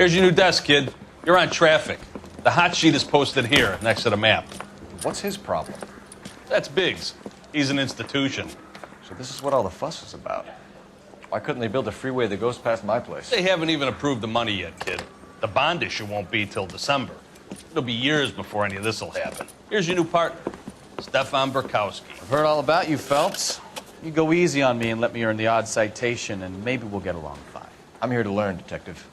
Here's your new desk, kid. You're on traffic. The hot sheet is posted here, next to the map. What's his problem? That's Biggs. He's an institution. So this is what all the fuss is about. Why couldn't they build a freeway that goes past my place? They haven't even approved the money yet, kid. The bond issue won't be till December. It'll be years before any of this will happen. Here's your new partner, Stefan Bekowsky. I've heard all about you, Phelps. You go easy on me and let me earn the odd citation, and maybe we'll get along fine. I'm here to learn, Detective.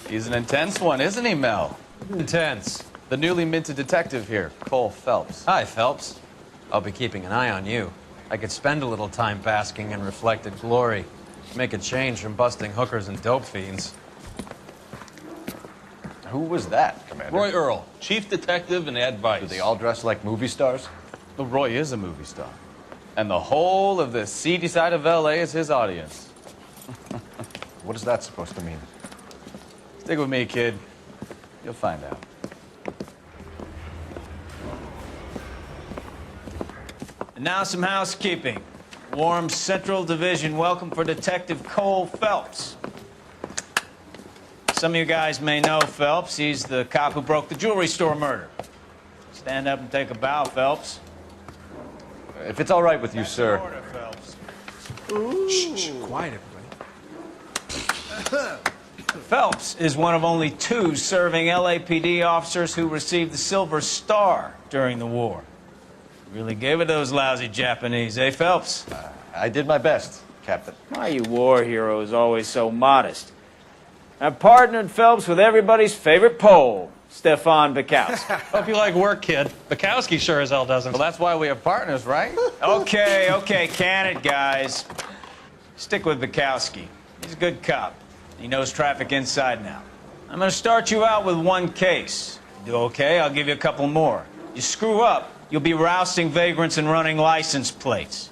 He's an intense one, isn't he, Mel? Intense. The newly minted detective here, Cole Phelps. Hi, Phelps. I'll be keeping an eye on you. I could spend a little time basking in reflected glory. Make a change from busting hookers and dope fiends. Who was that, Commander? Roy Earl, chief detective and advice. Do they all dress like movie stars? Well, Roy is a movie star. And the whole of the seedy side of L.A. is his audience. What is that supposed to mean? Stick with me, kid. You'll find out. And now some housekeeping. Warm Central Division welcome for Detective Cole Phelps. Some of you guys may know Phelps. He's the cop who broke the jewelry store murder. Stand up and take a bow, Phelps. If it's all right with you, sir. Order, Phelps. Shh, quiet, everybody. Phelps is one of only 2 serving LAPD officers who received the Silver Star during the war. Really gave it to those lousy Japanese, eh, Phelps? I did my best, Captain. Why you war heroes always so modest? I've partnered Phelps with everybody's favorite Pole, Stefan Bekowsky. Hope you like work, kid. Bekowsky sure as hell doesn't. Well, that's why we have partners, right? Okay, can it, guys? Stick with Bekowsky. He's a good cop. He knows traffic inside and out. I'm going to start you out with 1 case. You do okay, I'll give you a couple more. You screw up, you'll be rousting vagrants and running license plates.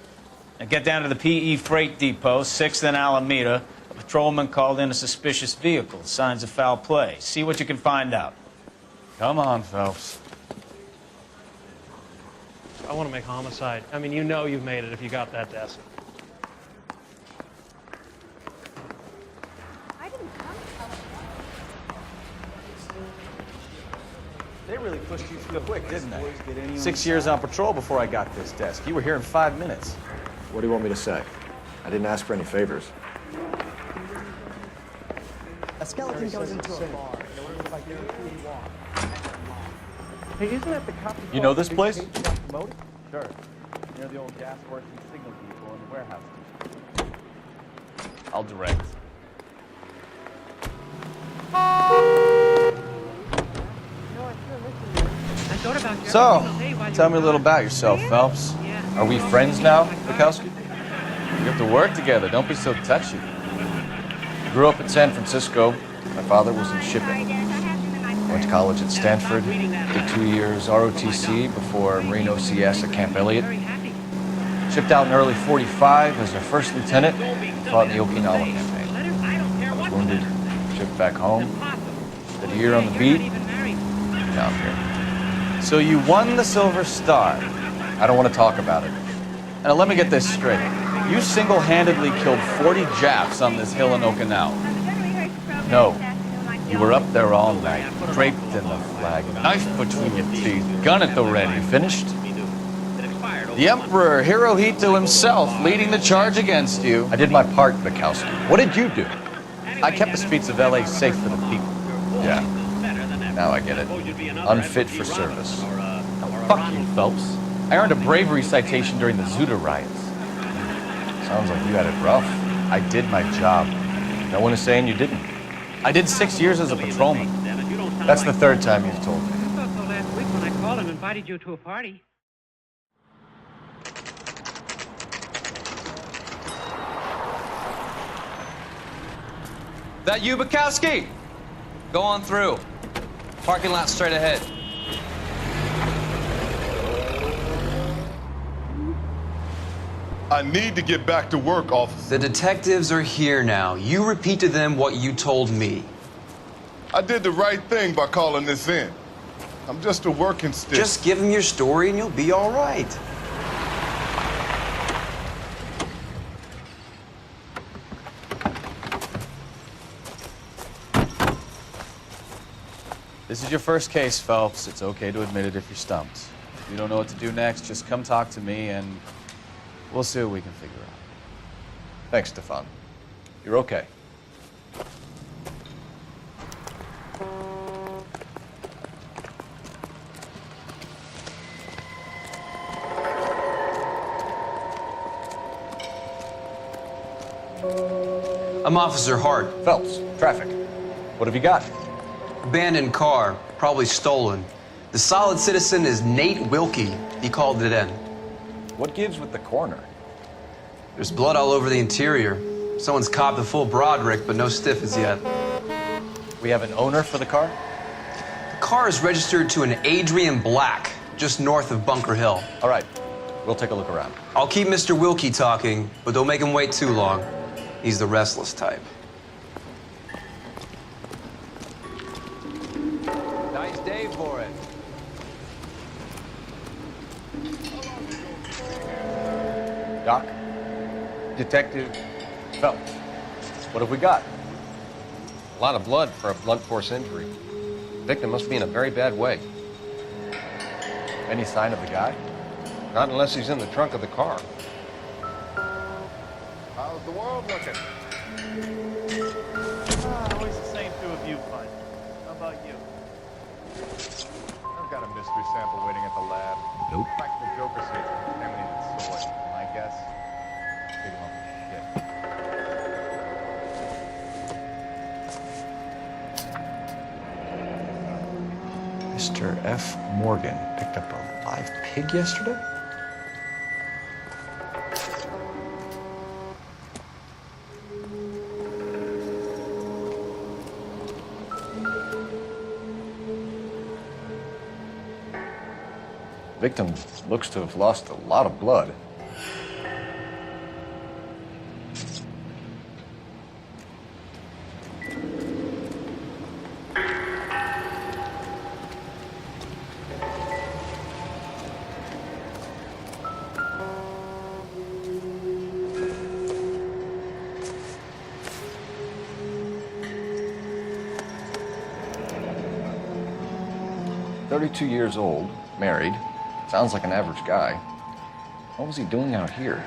Now get down to the PE Freight Depot, 6th and Alameda. A patrolman called in a suspicious vehicle, signs of foul play. See what you can find out. Come on, Phelps. I want to make homicide. I mean, you know you've made it if you got that desk. They really pushed you too quick, didn't they? 6 years on patrol before I got this desk. You were here in 5 minutes. What do you want me to say? I didn't ask for any favors. A skeleton goes into a bar. Hey, isn't that the copy? You know this place? Sure. Near the old gas works and signal depot in the warehouse. I'll direct. So, tell me a little about yourself, Phelps. Are we friends now, Bekowsky? We have to work together. Don't be so touchy. Grew up in San Francisco. My father was in shipping. Went to college at Stanford. Did 2 years ROTC before Marine OCS at Camp Elliott. Shipped out in early '45 as a first lieutenant. Fought in the Okinawa campaign. I was wounded. Shipped back home. Did a year on the beat. Now I'm here. So you won the Silver Star. I don't want to talk about it. Now let me get this straight. You single-handedly killed 40 Japs on this hill in Okinawa. No. You were up there all night, draped in the flag, knife between your teeth, gun at the ready. Finished? The Emperor Hirohito himself leading the charge against you. I did my part, Bekowsky. What did you do? I kept the streets of L.A. safe for the people. Yeah. Now I get it. Unfit for service. Fuck you, Phelps. I earned a bravery citation during the Zuda riots. Sounds like you had it rough. I did my job. No one is saying you didn't. I did 6 years as a patrolman. That's the 3rd time you've told me. I thought so last week when I called and invited you to a party. That you, Bekowsky? Go on through. Parking lot straight ahead. I need to get back to work, officer. The detectives are here now. You repeat to them what you told me. I did the right thing by calling this in. I'm just a working stick. Just give them your story and you'll be all right. This is your first case, Phelps. It's okay to admit it if you're stumped. If you don't know what to do next, just come talk to me and we'll see what we can figure out. Thanks, Stefan. You're okay. I'm Officer Hart. Phelps, traffic. What have you got? Abandoned car, probably stolen. The solid citizen is Nate Wilkie. He called it in. What gives with the coroner? There's blood all over the interior. Someone's copped a full Broderick, but no stiff as yet. We have an owner for the car? The car is registered to an Adrian Black, just north of Bunker Hill. All right, we'll take a look around. I'll keep Mr. Wilkie talking, but don't make him wait too long. He's the restless type. Nice day for it. Doc? Detective, Phelps. What have we got? a lot of blood for a blunt force injury. Victim must be in a very bad way. Any sign of the guy? Not unless he's in the trunk of the car. How's the world looking? Always the same through a viewfinder. How about you? I've got a mystery sample waiting at the lab. Nope. Practical jokers here for contaminated soil. My guess, big lump of shit. Mr. F. Morgan picked up a live pig yesterday? Victim looks to have lost a lot of blood. "32 years old, married. Sounds like an average guy. What was he doing out here?"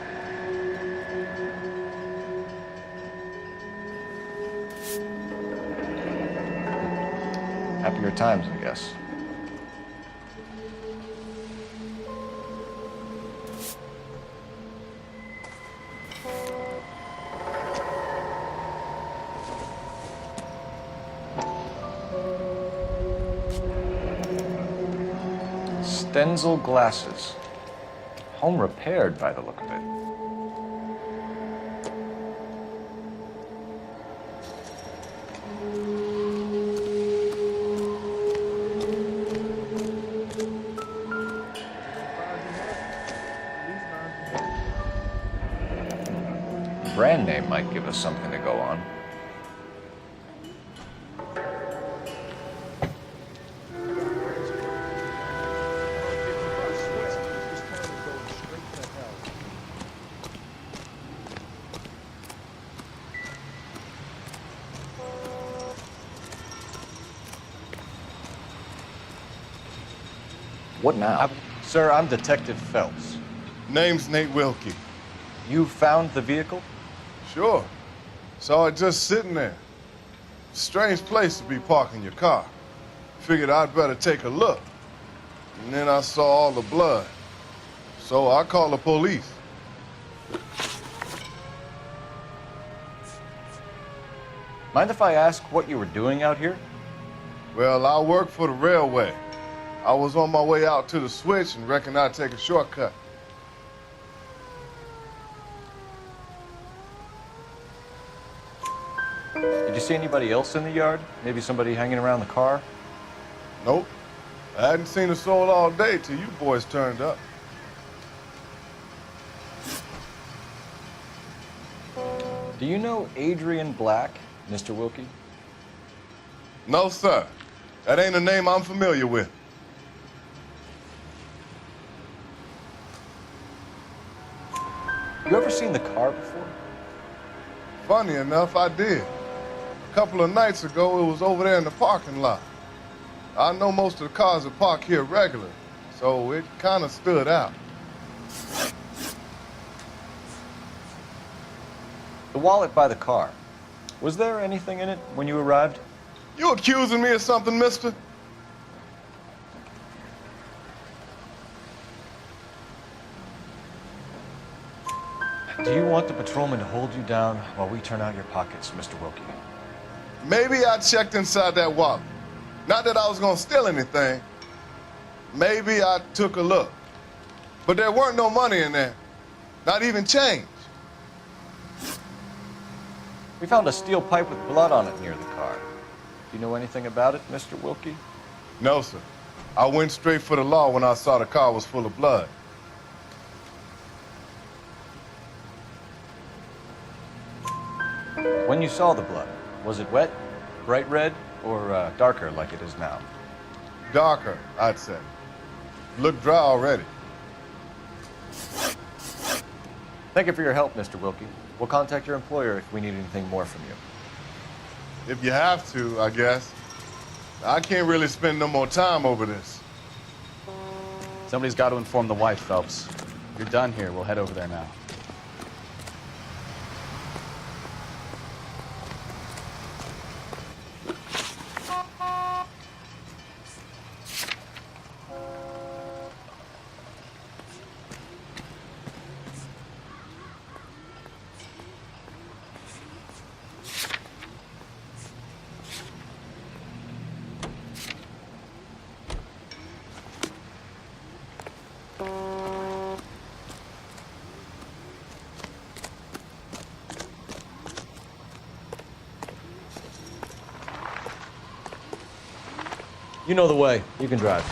Happier times, I guess. Stenzel glasses. Home repaired by the look of it. Brand name might give us something to go on. What now? Sir, I'm Detective Phelps. Name's Nate Wilkie. You found the vehicle? Sure. Saw it just sitting there. Strange place to be parking your car. Figured I'd better take a look. And then I saw all the blood. So I called the police. Mind if I ask what you were doing out here? Well, I work for the railway. I was on my way out to the switch and reckoned I'd take a shortcut. Did you see anybody else in the yard? Maybe somebody hanging around the car? Nope. I hadn't seen a soul all day till you boys turned up. Do you know Adrian Black, Mr. Wilkie? No, sir. That ain't a name I'm familiar with. You ever seen the car before? Funny enough, I did. A couple of nights ago, it was over there in the parking lot. I know most of the cars are parked here regularly, so it kind of stood out. The wallet by the car. Was there anything in it when you arrived? You accusing me of something, mister? Do you want the patrolman to hold you down while we turn out your pockets, Mr. Wilkie? Maybe I checked inside that wallet. Not that I was gonna steal anything. Maybe I took a look. But there weren't no money in there. Not even change. We found a steel pipe with blood on it near the car. Do you know anything about it, Mr. Wilkie? No, sir. I went straight for the law when I saw the car was full of blood. When you saw the blood, was it wet, bright red, or darker like it is now? Darker, I'd say. Looked dry already. Thank you for your help, Mr. Wilkie. We'll contact your employer if we need anything more from you. If you have to, I guess. I can't really spend no more time over this. Somebody's got to inform the wife, Phelps. You're done here. We'll head over there now. You know the way. You can drive.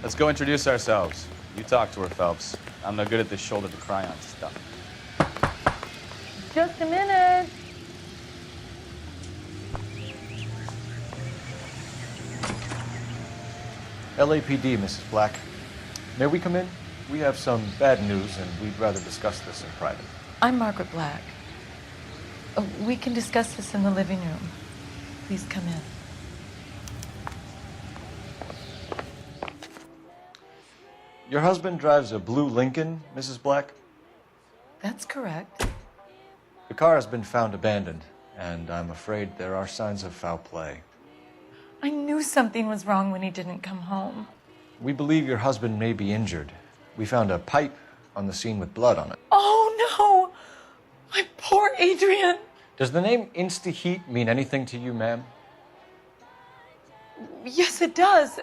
Let's go introduce ourselves. You talk to her, Phelps. I'm no good at this shoulder to cry on stuff. Just a minute. LAPD, Mrs. Black. May we come in? We have some bad news, and we'd rather discuss this in private. I'm Margaret Black. We can discuss this in the living room. Please come in. Your husband drives a blue Lincoln, Mrs. Black? That's correct. The car has been found abandoned, and I'm afraid there are signs of foul play. I knew something was wrong when he didn't come home. We believe your husband may be injured. We found a pipe on the scene with blood on it. Oh, no! My poor Adrian! Does the name Insta-Heat mean anything to you, ma'am? Yes, it does.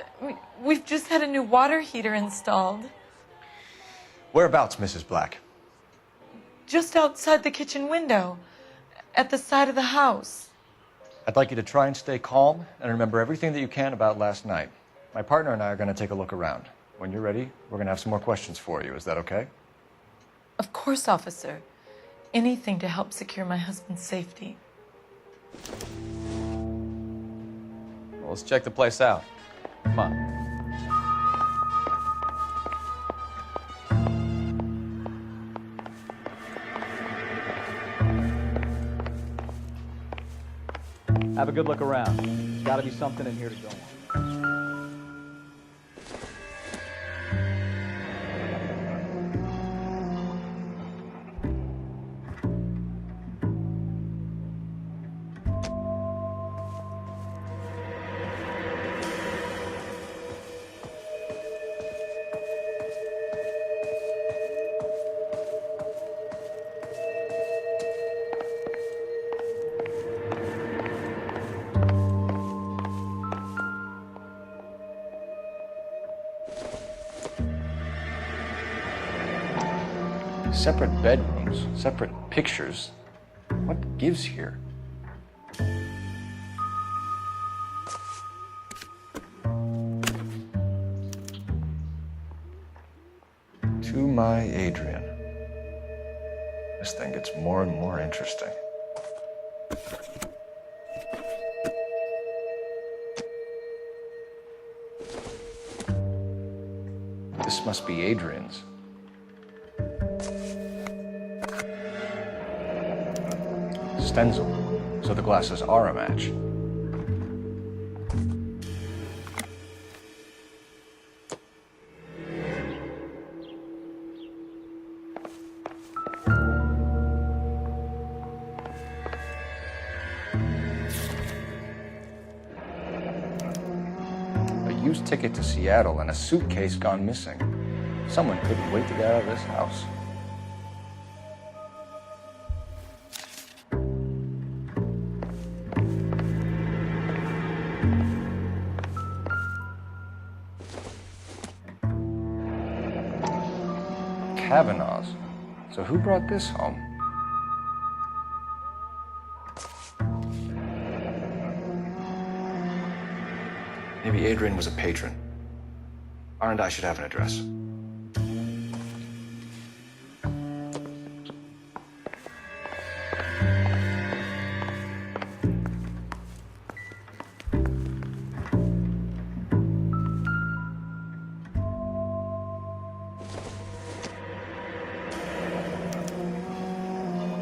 We've just had a new water heater installed. Whereabouts, Mrs. Black? Just outside the kitchen window, at the side of the house. I'd like you to try and stay calm and remember everything that you can about last night. My partner and I are going to take a look around. When you're ready, we're going to have some more questions for you. Is that okay? Of course, officer. Anything to help secure my husband's safety. Well, let's check the place out. Come on. Have a good look around. There's got to be something in here to go on. Separate bedrooms, separate pictures. What gives here? To my Adrian. This thing gets more and more interesting. This must be Adrian's. Stencil, so the glasses are a match. Used ticket to Seattle and a suitcase gone missing. Someone couldn't wait to get out of this house. Kavanaugh's. So who brought this home? Maybe Adrian was a patron. R&I should have an address.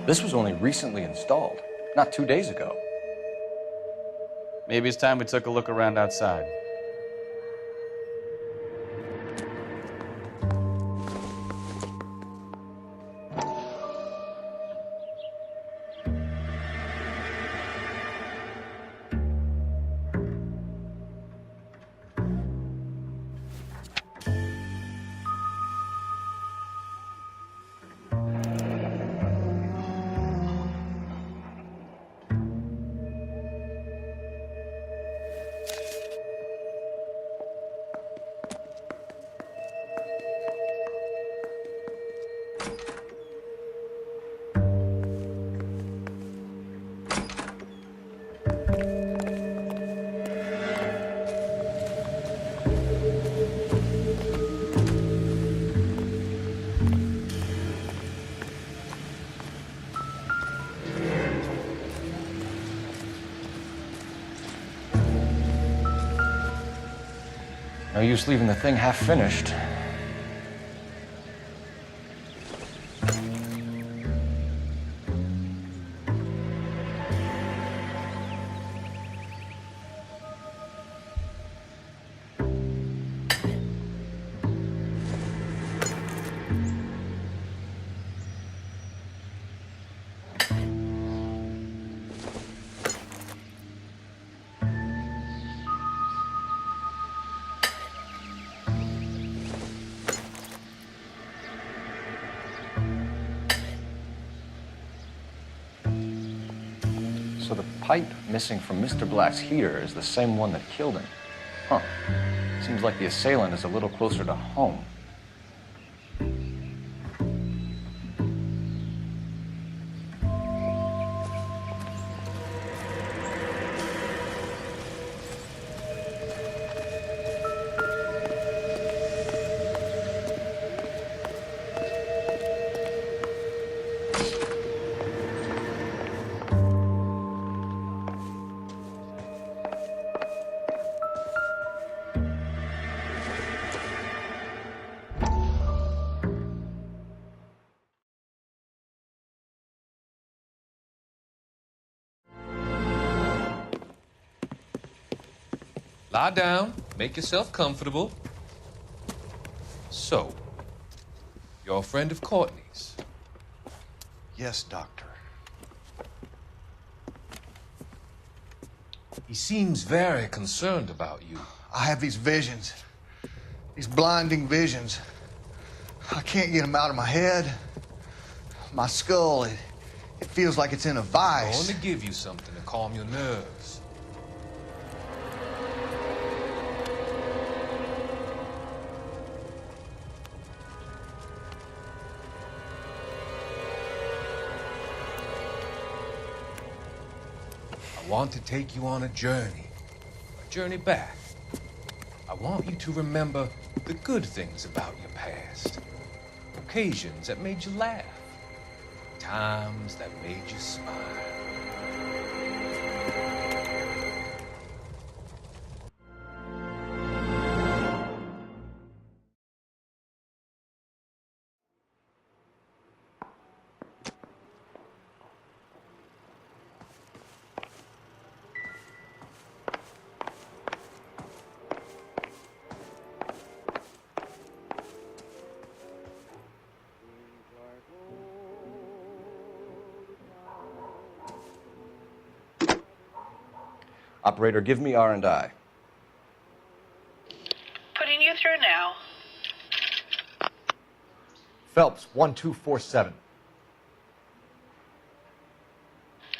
This was only recently installed, not 2 days ago. Maybe it's time we took a look around outside. No use leaving the thing half finished. So the pipe missing from Mr. Black's heater is the same one that killed him. Huh. Seems like the assailant is a little closer to home. Lie down, make yourself comfortable. So, you're a friend of Courtney's? Yes, Doctor. He seems very concerned about you. I have these visions, these blinding visions. I can't get them out of my head. My skull, it feels like it's in a vice. I want to give you something to calm your nerves. I want to take you on a journey back. I want you to remember the good things about your past. occasions that made you laugh, times that made you smile. Operator, give me R&I. Putting you through now. Phelps, 1247.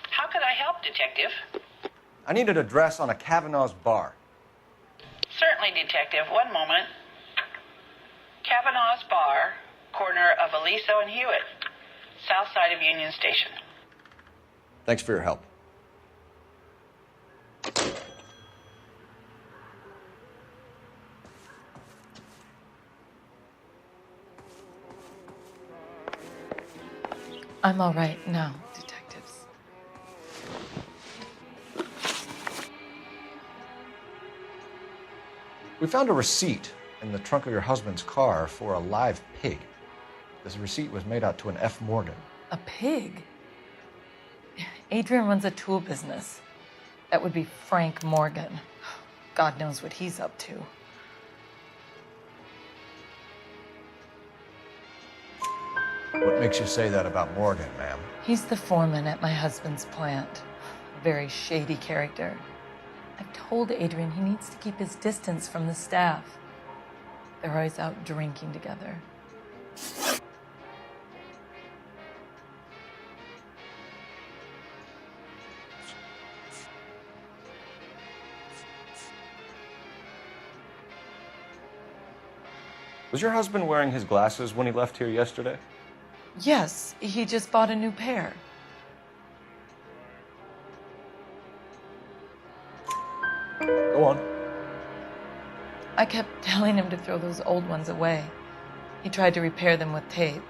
How could I help, Detective? I need an address on a Kavanaugh's bar. Certainly, Detective. One moment. Kavanaugh's Bar, corner of Aliso and Hewitt, south side of Union Station. Thanks for your help. I'm all right now, detectives. We found a receipt in the trunk of your husband's car for a live pig. This receipt was made out to an F. Morgan. A pig? Adrian runs a tool business. That would be Frank Morgan. God knows what he's up to. What makes you say that about Morgan, ma'am? He's the foreman at my husband's plant. A very shady character. I've told Adrian he needs to keep his distance from the staff. They're always out drinking together. Was your husband wearing his glasses when he left here yesterday? Yes, he just bought a new pair. Go on. I kept telling him to throw those old ones away. He tried to repair them with tape.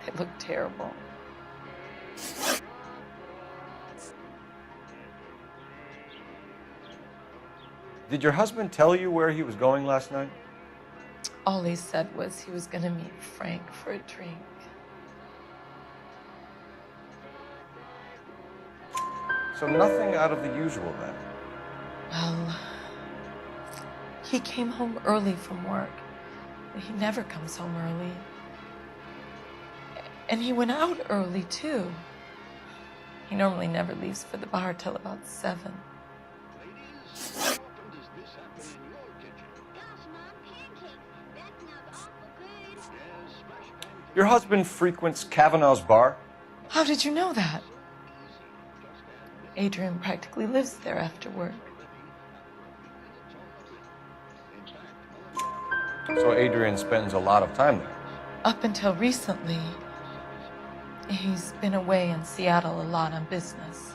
They looked terrible. Did your husband tell you where he was going last night? All he said was he was going to meet Frank for a drink. So nothing out of the usual then? Well, he came home early from work. He never comes home early. And he went out early, too. He normally never leaves for the bar till about 7. Your husband frequents Kavanaugh's bar? How did you know that? Adrian practically lives there after work. So Adrian spends a lot of time there? Up until recently, he's been away in Seattle a lot on business.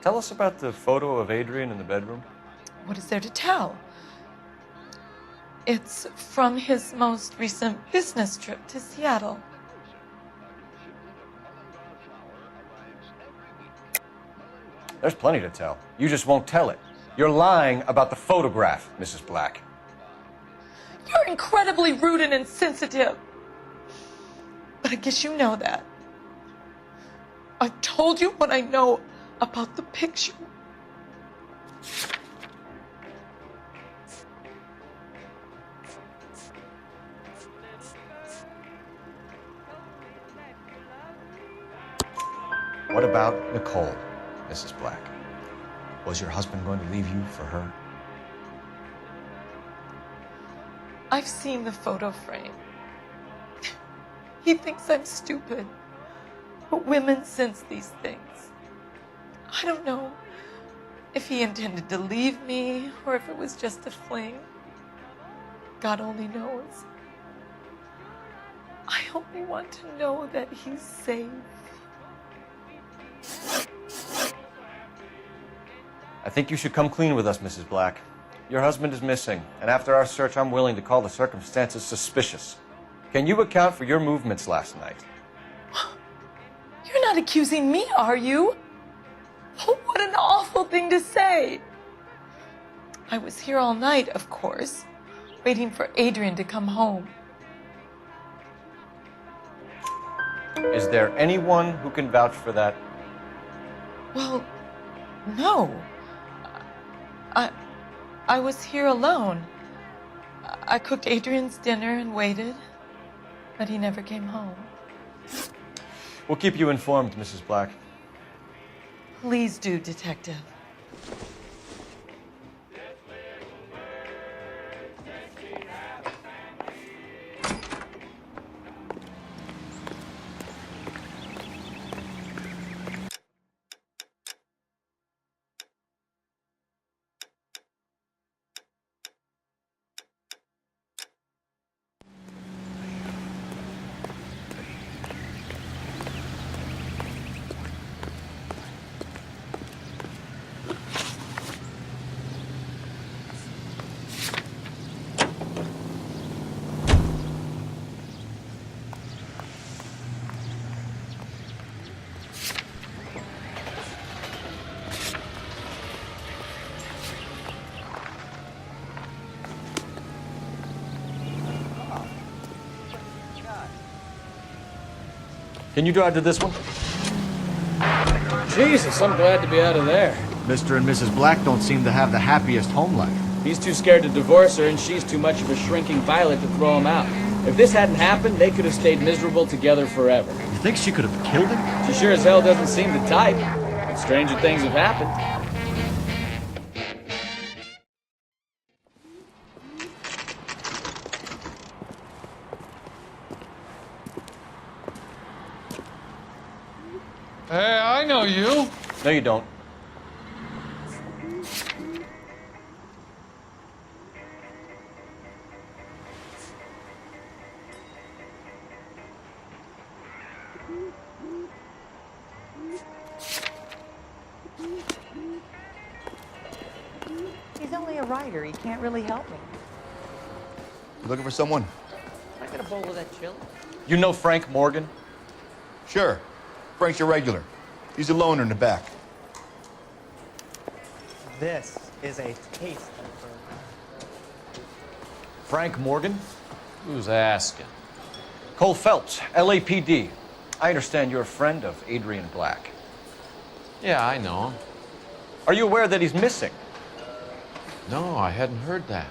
Tell us about the photo of Adrian in the bedroom. What is there to tell? It's from his most recent business trip to Seattle. There's plenty to tell. You just won't tell it. You're lying about the photograph, Mrs. Black. You're incredibly rude and insensitive. But I guess you know that. I've told you what I know about the picture. What about Nicole, Mrs. Black? Was your husband going to leave you for her? I've seen the photo frame. He thinks I'm stupid. But women sense these things. I don't know if he intended to leave me or if it was just a fling. God only knows. I only want to know that he's safe. I think you should come clean with us, Mrs. Black. your husband is missing, and after our search, I'm willing to call the circumstances suspicious. Can you account for your movements last night? You're not accusing me, are you? Oh, what an awful thing to say. I was here all night, of course, waiting for Adrian to come home. Is there anyone who can vouch for that? Well, no. I was here alone. I cooked Adrian's dinner and waited, but he never came home. We'll keep you informed, Mrs. Black. Please do, Detective. Can you drive to this one? Jesus, I'm glad to be out of there. Mr. and Mrs. Black don't seem to have the happiest home life. He's too scared to divorce her, and she's too much of a shrinking violet to throw him out. If this hadn't happened, they could have stayed miserable together forever. You think she could have killed him? She sure as hell doesn't seem the type. But stranger things have happened. Hey, I know you. No, you don't. He's only a writer. He can't really help me. You looking for someone? Can I get a bowl of that chili? You know Frank Morgan? Sure. Frank's your regular. He's a loner in the back. This is a taste of Frank Morgan? Who's asking? Cole Phelps, LAPD. I understand you're a friend of Adrian Black. Yeah, I know him. Are you aware that he's missing? No, I hadn't heard that.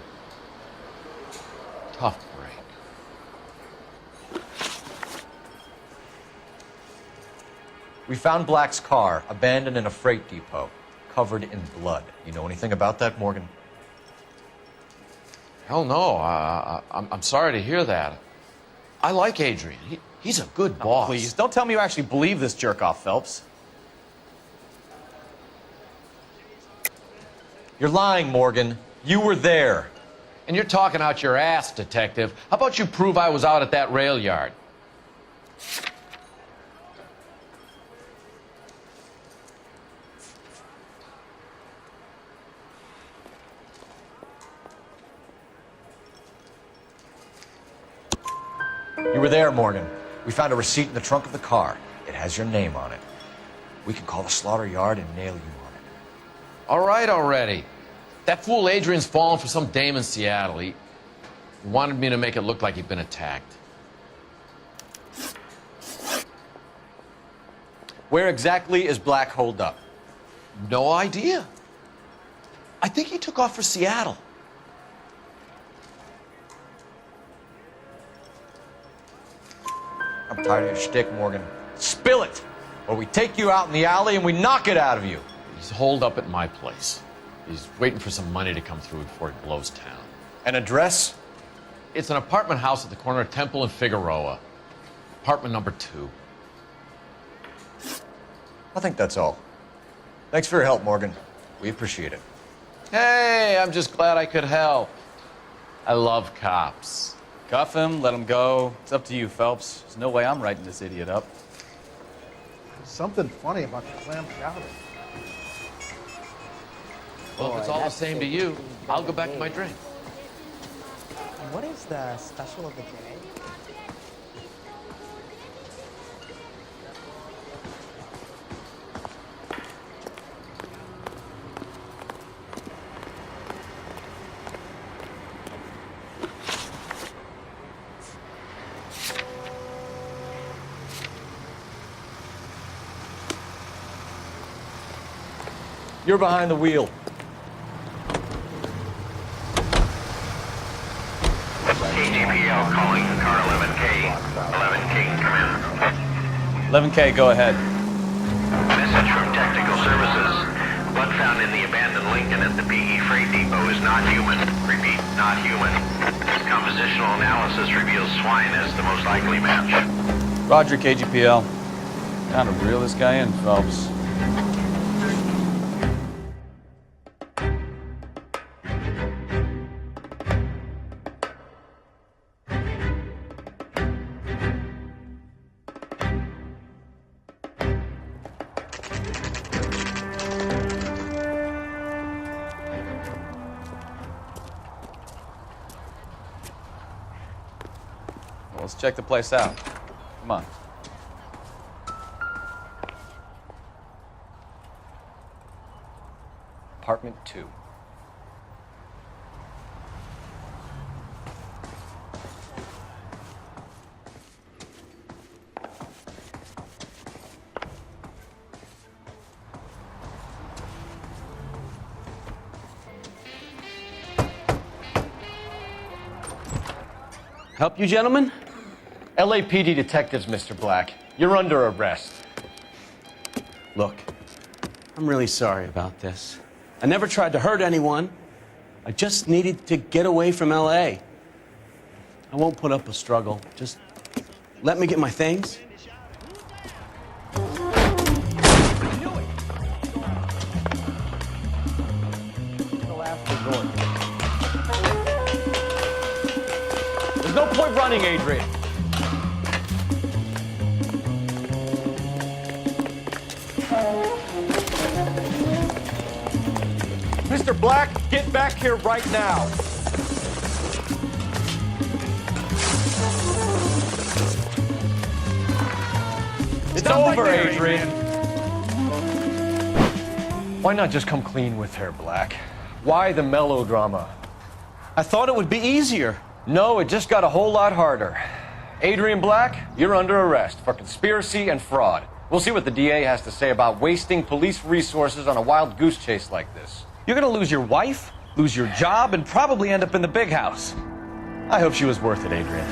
Tough break. We found Black's car abandoned in a freight depot, covered in blood. You know anything about that, Morgan? Hell no. I'm sorry to hear that. I like Adrian. He's a good boss. Please, don't tell me you actually believe this jerk-off, Phelps. You're lying, Morgan. You were there. And you're talking out your ass, detective. How about you prove I was out at that rail yard? You were there, Morgan. We found a receipt in the trunk of the car. It has your name on it. We can call the slaughter yard and nail you on it. All right already. That fool Adrian's fallen for some dame in Seattle. He wanted me to make it look like he'd been attacked. Where exactly is Black holed up? No idea. I think he took off for Seattle. I'm tired of your shtick, Morgan. Spill it, or we take you out in the alley and we knock it out of you. He's holed up at my place. He's waiting for some money to come through before he blows town. An address? It's an apartment house at the corner of Temple and Figueroa. Apartment number 2. I think that's all. Thanks for your help, Morgan. We appreciate it. Hey, I'm just glad I could help. I love cops. Cuff him, let him go. It's up to you, Phelps. There's no way I'm writing this idiot up. There's something funny about the clam chowder. Well, if it's all the same to you, I'll go back to my drink. What is the special of the day? You're behind the wheel. KGPL calling car 11K. 11K, come in. 11K, go ahead. Message from technical services. Blood found in the abandoned Lincoln at the PE freight depot is not human. Repeat, not human. Compositional analysis reveals swine as the most likely match. Roger, KGPL. Time to reel this guy in, Phelps. Let's check the place out. Come on. Apartment 2. Help you, gentlemen? LAPD detectives, Mr. Black. You're under arrest. Look, I'm really sorry about this. I never tried to hurt anyone. I just needed to get away from LA. I won't put up a struggle. Just let me get my things. There's no point running, Adrian. Mr. Black, get back here right now. It's over, Adrian. Why not just come clean with her, Black? Why the melodrama? I thought it would be easier. No, it just got a whole lot harder. Adrian Black, you're under arrest for conspiracy and fraud. We'll see what the DA has to say about wasting police resources on a wild goose chase like this. You're gonna lose your wife, lose your job, and probably end up in the big house. I hope she was worth it, Adrian.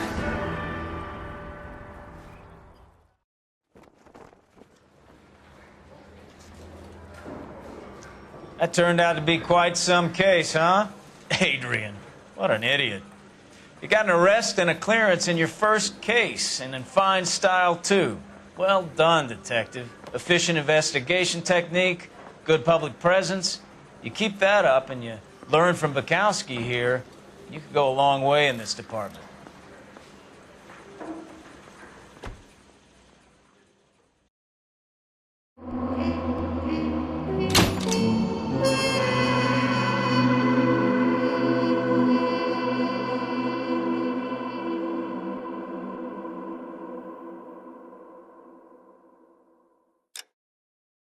That turned out to be quite some case, huh? Adrian, what an idiot. You got an arrest and a clearance in your first case, and in fine style, too. Well done, detective. Efficient investigation technique, good public presence. You keep that up and you learn from Bekowsky here, you could go a long way in this department.